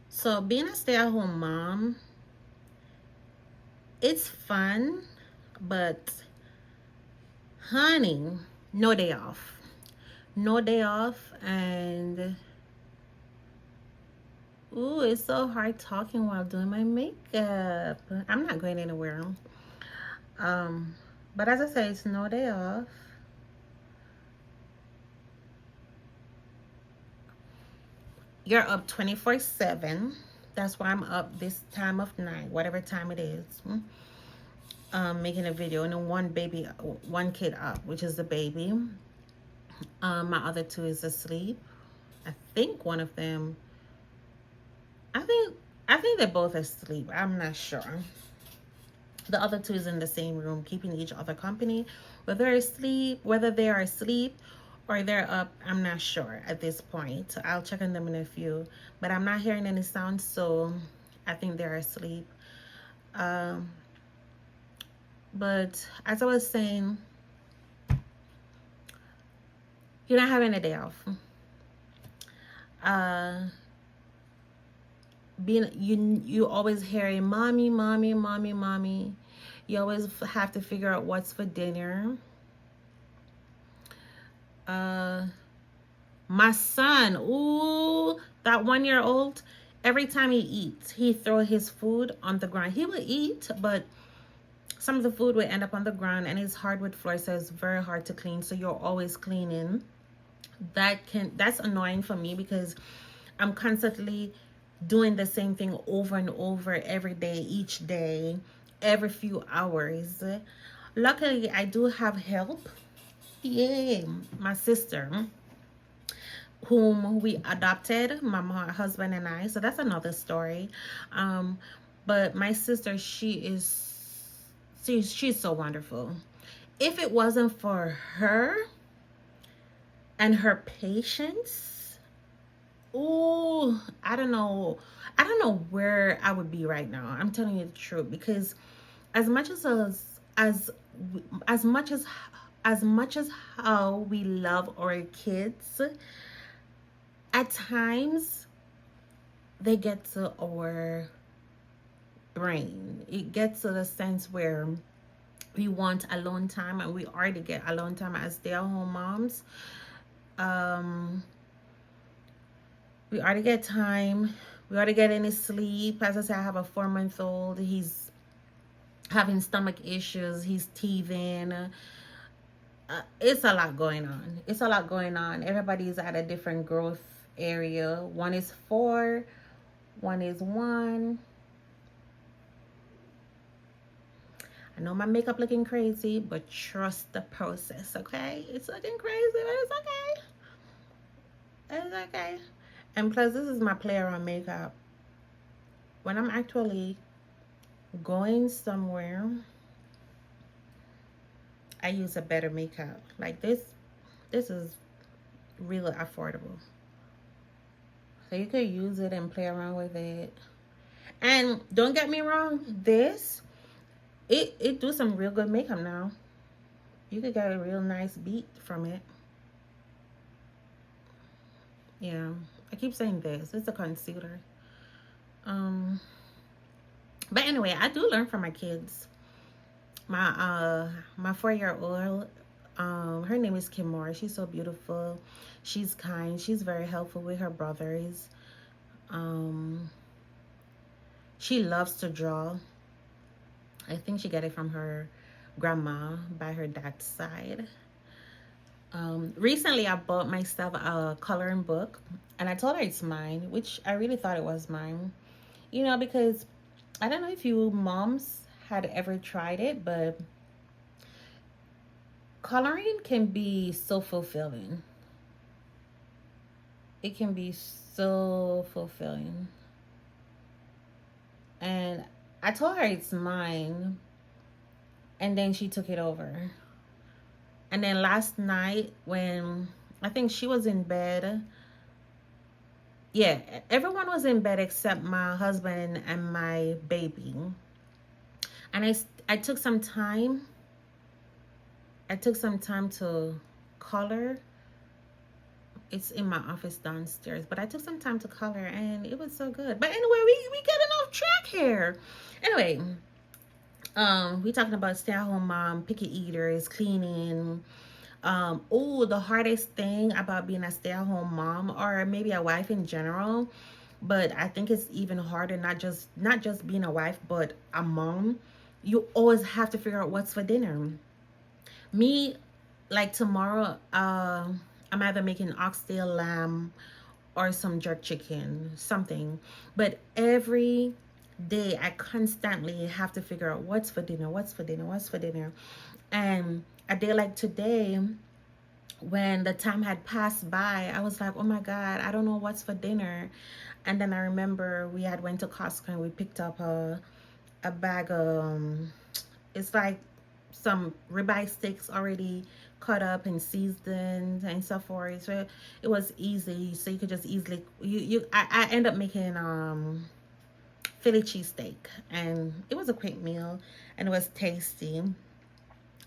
So being a stay-at-home mom, it's fun, but honey, no day off. No day off, and ooh, it's so hard talking while doing my makeup. I'm not going anywhere. Um, but as I say, it's no day off. You're up 24/7. That's why I'm up this time of night, whatever time it is. Making a video, and then one kid up, which is the baby. My other two is asleep. I think one of them. I think I think they're both asleep. I'm not sure. The other two is in the same room, keeping each other company. Whether they are asleep or they're up, I'm not sure at this point. I'll check on them in a few, but I'm not hearing any sounds, so I think they're asleep. Um, but as I was saying, you're not having a day off. Uh, being you always hearing mommy, mommy, mommy, mommy. You always have to figure out what's for dinner. Uh, my son, ooh, that 1 year old, every time he eats, he throw his food on the ground. He will eat, but some of the food will end up on the ground, and it's hardwood floor, so it's very hard to clean. So you're always cleaning. That's annoying for me because I'm constantly doing the same thing over and over every day, each day, every few hours. Luckily, I do have help. Yay, my sister, whom we adopted, my husband and I. So that's another story. Um, but my sister, she's so wonderful. If it wasn't for her and her patience, ooh, I don't know where I would be right now. I'm telling you the truth because as much as as much as as much as how we love our kids, at times they get to our brain. It gets to the sense where we want alone time, and we already get alone time as stay-at-home moms. Um, we already get time. We already get any sleep. As I said, I have a 4 month old. He's having stomach issues. He's teething. It's a lot going on. It's a lot going on. Everybody's at a different growth area. One is 4, one is 1. I know my makeup looking crazy, but trust the process, okay? It's looking crazy, but it's okay. It's okay. And plus, this is my play around makeup. When I'm actually going somewhere, I use a better makeup. Like this is really affordable. So you could use it and play around with it. And don't get me wrong, it do some real good makeup now. You could get a real nice beat from it. Yeah. I keep saying this. It's a concealer. Um but anyway, I do learn from my kids. My 4 year old, her name is Kimora. She's so beautiful. She's kind. She's very helpful with her brothers. Um she loves to draw. I think she got it from her grandma by her dad's side. Recently, I bought myself a coloring book, and I told her it's mine, which I really thought it was mine. Because I don't know if you moms had ever tried it, but coloring can be so fulfilling. It can be so fulfilling. And I told her it's mine, and then she took it over. And then last night, when I think she was in bed, yeah, everyone was in bed except my husband and my baby. And I took some time. I took some time to color It's in my office downstairs, but I took some time to color and it was so good. But anyway, we getting off track here. Anyway, we talking about stay-at-home mom, picky eaters, cleaning. Oh, the hardest thing about being a stay-at-home mom, or maybe a wife in general, but I think it's even harder, not just being a wife, but a mom. You always have to figure out what's for dinner. Me, like tomorrow, I'm either making oxtail lamb or some jerk chicken, something. But every day I constantly have to figure out what's for dinner, what's for dinner, what's for dinner. And a day like today, when the time had passed by, I was like, oh my God, I don't know what's for dinner. And then I remember we had went to Costco and we picked up a bag of it's like some ribeye steaks already cut up and seasoned and so forth. So it was easy. So you could just easily I end up making Philly cheesesteak, and it was a quick meal and it was tasty.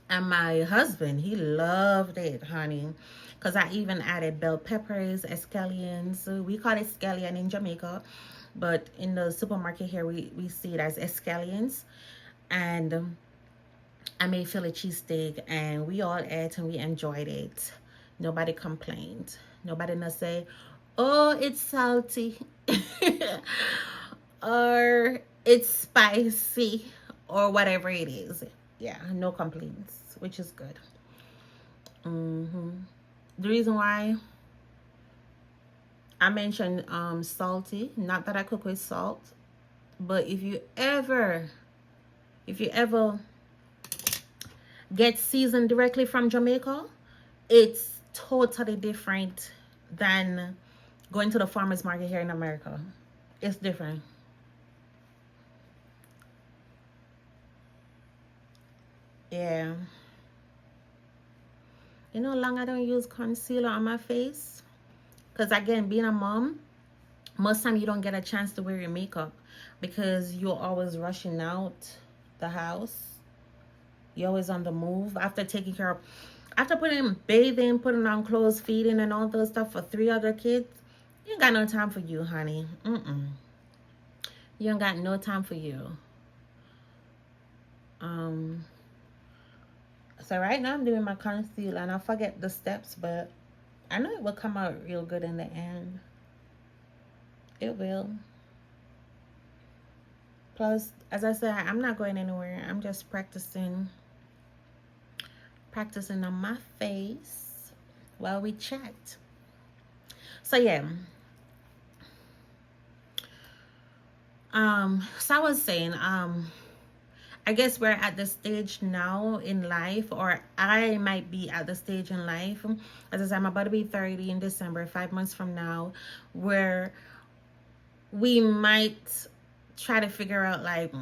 And my husband, he loved it, honey. Because I even added bell peppers, escallions. We call it scallion in Jamaica. But in the supermarket here, we see it as escallions. And I made Philly cheesesteak. And we all ate and we enjoyed it. Nobody complained. Nobody not say, oh, it's salty. Or it's spicy. Or whatever it is. Yeah, no complaints, which is good. The reason why I mentioned salty, not that I cook with salt, but if you ever get seasoned directly from Jamaica, it's totally different than going to the farmers market here in America. It's different. Yeah. You know how long I don't use concealer on my face? Because again, being a mom, most time you don't get a chance to wear your makeup because you're always rushing out the house. You're always on the move after taking care of, after bathing, putting on clothes, feeding, and all those stuff for 3 other kids. You ain't got no time for you, honey. You ain't got no time for you. So right now I'm doing my concealer and I forget the steps, but I know it will come out real good in the end. It will. Plus, as I said, I'm not going anywhere. I'm just practicing on my face while we chat. So yeah. So I was saying, I guess we're at the stage now in life, or I might be at the stage in life. As I said, I'm about to be 30 in December, 5 months from now, where we might try to figure out like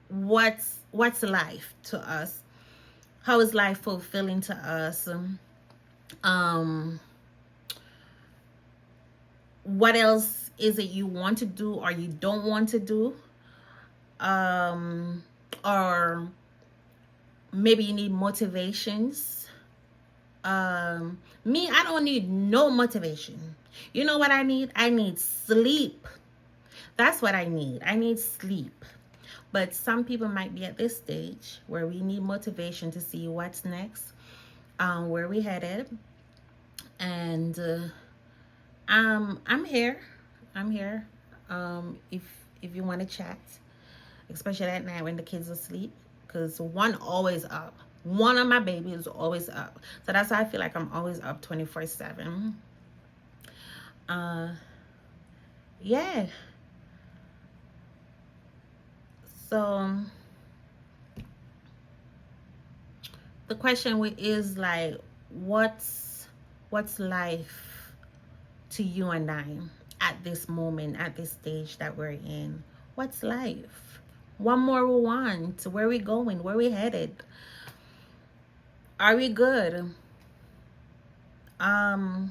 what's life to us? How is life fulfilling to us? What else is it you want to do or you don't want to do? Or maybe you need motivations. Me, I don't need no motivation. You know what I need? I need sleep. That's what I need. I need sleep. But some people might be at this stage where we need motivation to see what's next, where we headed. And I'm here. If you want to chat, especially at night when the kids are asleep, because one always up. One of my babies is always up. So that's why I feel like I'm always up 24/7. Yeah. So the question is like, what's life to you and I at this moment, at this stage that we're in? What's life? What more we want? Where we going? Where we headed? Are we good? Oh,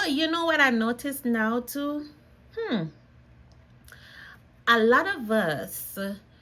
you know what I noticed now too? A lot of us